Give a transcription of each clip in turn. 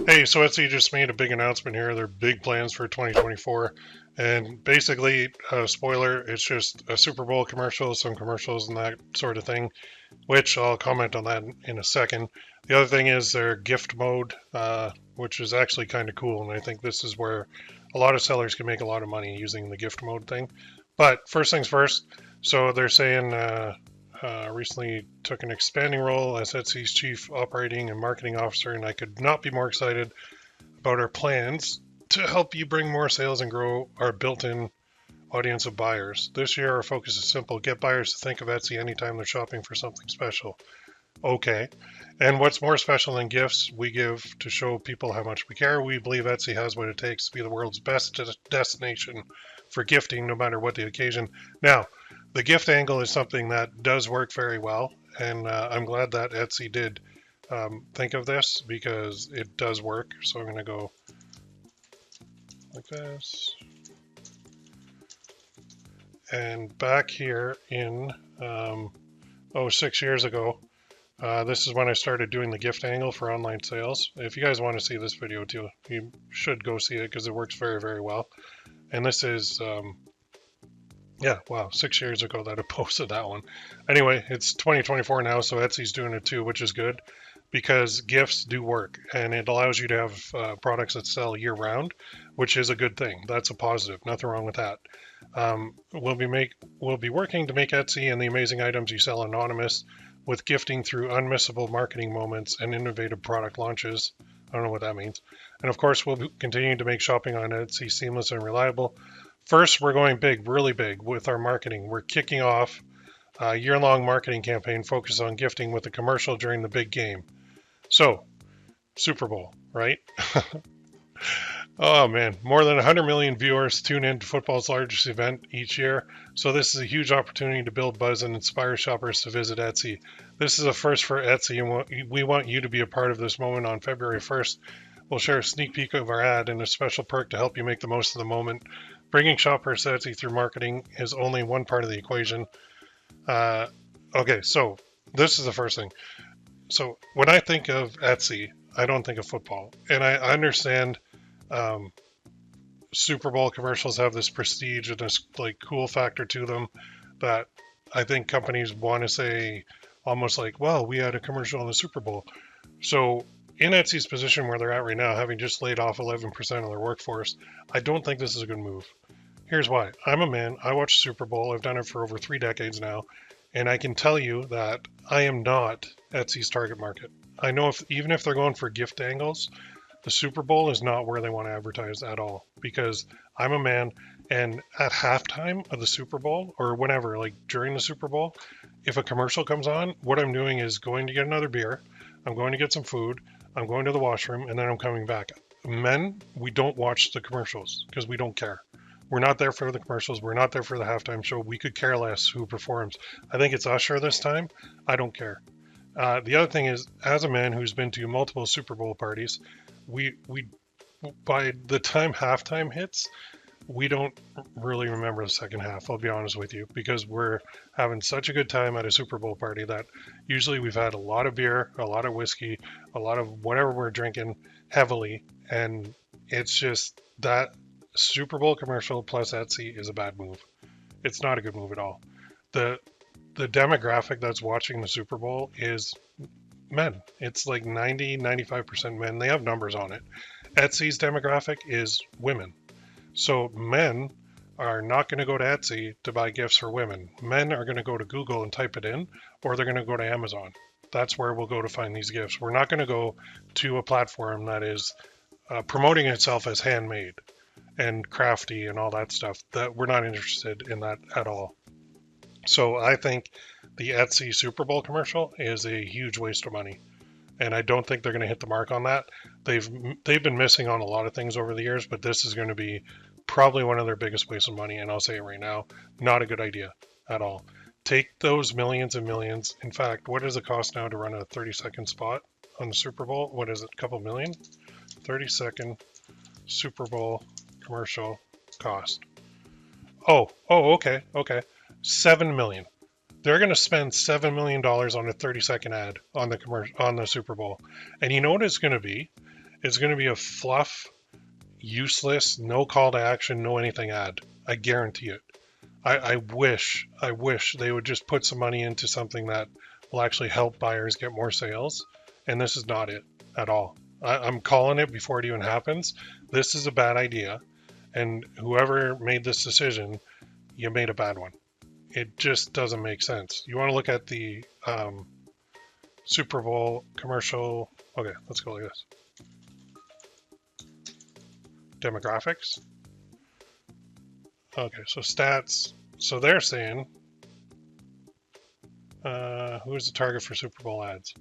Hey, so Etsy just made a big announcement here. Their big plans for 2024. And basically, spoiler, it's just a Super Bowl commercial, some commercials and that sort of thing, which I'll comment on that in a second. The other thing is their gift mode, which is actually kind of cool. And I think this is where a lot of sellers can make a lot of money using the gift mode thing. But first things first, so they're saying recently took an expanding role as Etsy's chief operating and marketing officer, and I could not be more excited about our plans to help you bring more sales and grow our built-in audience of buyers. This year, our focus is simple: get buyers to think of Etsy anytime they're shopping for something special. Okay. And what's more special than gifts we give to show people how much we care? We believe Etsy has what it takes to be the world's best destination for gifting, no matter what the occasion. Now, the gift angle is something that does work very well, and I'm glad that Etsy did think of this because it does work. So I'm going to go like this. And back here in, 6 years ago, this is when I started doing the gift angle for online sales. If you guys want to see this video too, you should go see it because it works very, very well. And this is, yeah, wow, 6 years ago that I posted that one. Anyway, it's 2024 now, so Etsy's doing it too, which is good because gifts do work and it allows you to have products that sell year round, which is a good thing. That's a positive. Nothing wrong with that. We'll be working to make Etsy and the amazing items you sell anonymous with gifting through unmissable marketing moments and innovative product launches. I don't know what that means. And of course, we'll continue to make shopping on Etsy seamless and reliable. First, we're going big, really big with our marketing. We're kicking off a year-long marketing campaign focused on gifting with a commercial during the big game. So, Super Bowl, right? Oh man, more than 100 million viewers tune in to football's largest event each year, so this is a huge opportunity to build buzz and inspire shoppers to visit Etsy. This is a first for Etsy, and we want you to be a part of this moment. On February 1st, we'll share a sneak peek of our ad and a special perk to help you make the most of the moment. Bringing shoppers to Etsy through marketing is only one part of the equation. Uh, okay, so this is the first thing. So when I think of Etsy, I don't think of football, and I understand um, Super Bowl commercials have this prestige and this like cool factor to them that I think companies want to say almost like, well, we had a commercial in the Super Bowl. So in Etsy's position where they're at right now, having just laid off 11% of their workforce, I don't think this is a good move. Here's why. I'm a man. I watch Super Bowl. I've done it for over 3 decades now. And I can tell you that I am not Etsy's target market. I know if even if they're going for gift angles, the Super Bowl is not where they want to advertise at all because I'm a man and at halftime of the Super Bowl or whenever, like during the Super Bowl, if a commercial comes on, what I'm doing is going to get another beer, I'm going to get some food, I'm going to the washroom, and then I'm coming back. Men, we don't watch the commercials because we don't care. We're not there for the commercials. We're not there for the halftime show. We could care less who performs. I think it's Usher this time. I don't care. The other thing is, as a man who's been to multiple Super Bowl parties, we by the time halftime hits, we don't really remember the second half. I'll be honest with you, because we're having such a good time at a Super Bowl party that usually we've had a lot of beer, a lot of whiskey, a lot of whatever we're drinking heavily, and it's just that Super Bowl commercial plus Etsy is a bad move. It's not a good move at all. The the demographic that's watching the Super Bowl is men. It's like 90-95% men. They have numbers on it. Etsy's demographic is women. So men are not going to go to Etsy to buy gifts for women. Men are going to go to Google and type it in, or they're going to go to Amazon. That's where we'll go to find these gifts. We're not going to go to a platform that is promoting itself as handmade and crafty and all that stuff. That we're not interested in that at all. So I think the Etsy Super Bowl commercial is a huge waste of money, and I don't think they're going to hit the mark on that. They've they've been missing on a lot of things over the years, but this is going to be probably one of their biggest wastes of money, and I'll say it right now, not a good idea at all. Take those millions and millions. In fact, what does it cost now to run a 30-second spot on the Super Bowl? What is it? A couple million? 30-second Super Bowl commercial cost. Okay. 7 million. They're going to spend $7 million on a 30-second ad on the Super Bowl. And you know what it's going to be? It's going to be a fluff, useless, no call to action, no anything ad. I guarantee it. I wish they would just put some money into something that will actually help buyers get more sales. And this is not it at all. I'm calling it before it even happens. This is a bad idea. And whoever made this decision, you made a bad one. It just doesn't make sense. You want to look at the Super Bowl commercial. Okay, let's go like this. Demographics. Okay, so stats. So they're saying, who is the target for Super Bowl ads?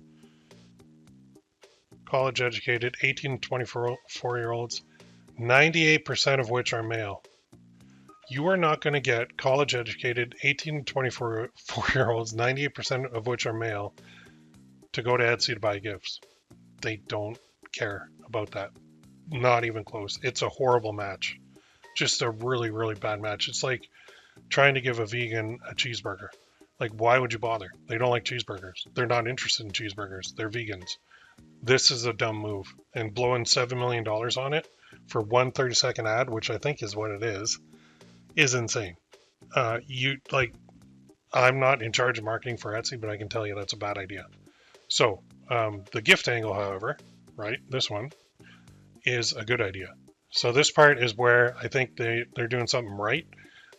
College educated, 18 to 24-year-olds, 98% of which are male. You are not going to get college educated, 18 to 24-year-olds, 98% of which are male, to go to Etsy to buy gifts. They don't care about that. Not even close. It's a horrible match. Just a really, really bad match. It's like trying to give a vegan a cheeseburger. Like, why would you bother? They don't like cheeseburgers. They're not interested in cheeseburgers. They're vegans. This is a dumb move. And blowing $7 million on it for one 30-second ad, which I think is what it is insane. I'm not in charge of marketing for Etsy, but I can tell you that's a bad idea. So the gift angle, however, right, this one is a good idea. So this part is where I think they're doing something right.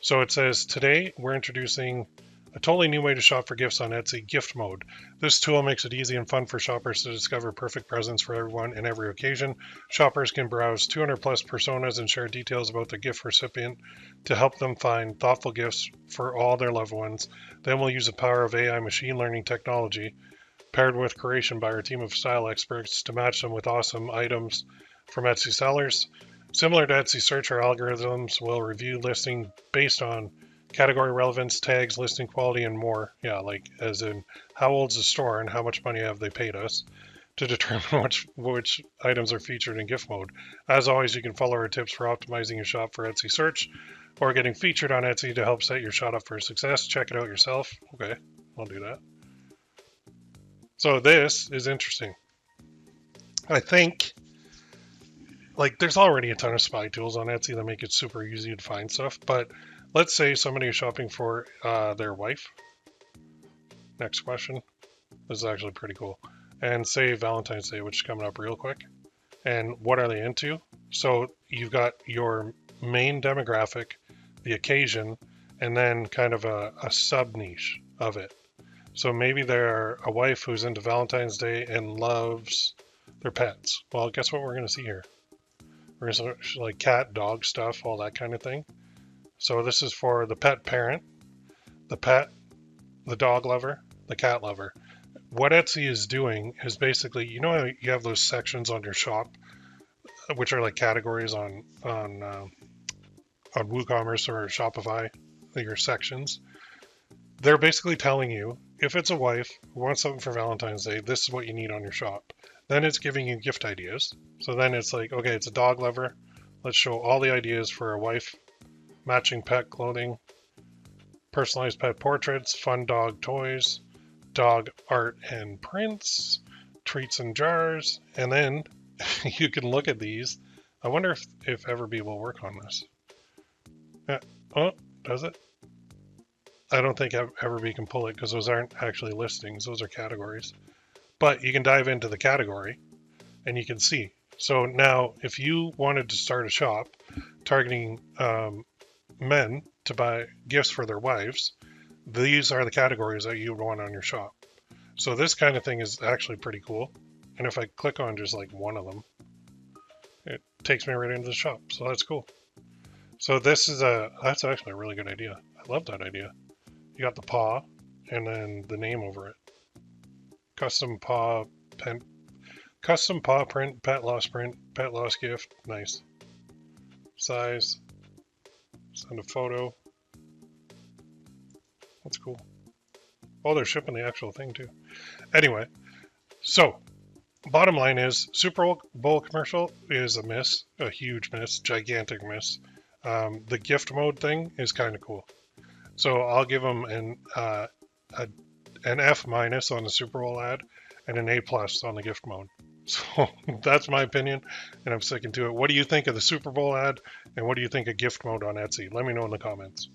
So it says, today we're introducing a totally new way to shop for gifts on Etsy, gift mode. This tool makes it easy and fun for shoppers to discover perfect presents for everyone and every occasion. Shoppers can browse 200 plus personas and share details about the gift recipient to help them find thoughtful gifts for all their loved ones. Then we'll use the power of AI machine learning technology paired with creation by our team of style experts to match them with awesome items from Etsy sellers. Similar to Etsy search, our algorithms will review listing based on category relevance, tags, listing quality, and more. Yeah, like as in how old's the store and how much money have they paid us to determine which items are featured in gift mode. As always, you can follow our tips for optimizing your shop for Etsy search or getting featured on Etsy to help set your shop up for success. Check it out yourself. Okay, I'll do that. So this is interesting. I think there's already a ton of spy tools on Etsy that make it super easy to find stuff, but let's say somebody is shopping for their wife. Next question. This is actually pretty cool. And say Valentine's Day, which is coming up real quick. And what are they into? So you've got your main demographic, the occasion, and then kind of a sub niche of it. So maybe they're a wife who's into Valentine's Day and loves their pets. Well, guess what we're going to see here? We're going to see like cat, dog stuff, all that kind of thing. So this is for the pet parent, the pet, the dog lover, the cat lover. What Etsy is doing is basically, you know, you have those sections on your shop, which are like categories on WooCommerce or Shopify, your sections. They're basically telling you, if it's a wife who wants something for Valentine's Day, this is what you need on your shop. Then it's giving you gift ideas. So then it's like, okay, it's a dog lover. Let's show all the ideas for a wife, matching pet clothing, personalized pet portraits, fun dog toys, dog art and prints, treats and jars. And then you can look at these. I wonder if Everbee will work on this. Oh, does it? I don't think Everbee can pull it because those aren't actually listings. Those are categories. But you can dive into the category and you can see. So now if you wanted to start a shop targeting men to buy gifts for their wives, these are the categories that you would want on your shop. So this kind of thing is actually pretty cool. And if I click on just like one of them, it takes me right into the shop. So that's cool. So that's actually a really good idea. I love that idea. You got the paw and then the name over it. Custom paw print, pet loss gift. Nice. Size. Send a photo. That's cool. Oh, they're shipping the actual thing too. Anyway, so bottom line is Super Bowl commercial is a miss, a huge miss, gigantic miss. The gift mode thing is kind of cool. So I'll give them an F- on the Super Bowl ad and an A+ on the gift mode. So that's my opinion, and I'm sticking to it. What do you think of the Super Bowl ad, and what do you think of gift mode on Etsy? Let me know in the comments.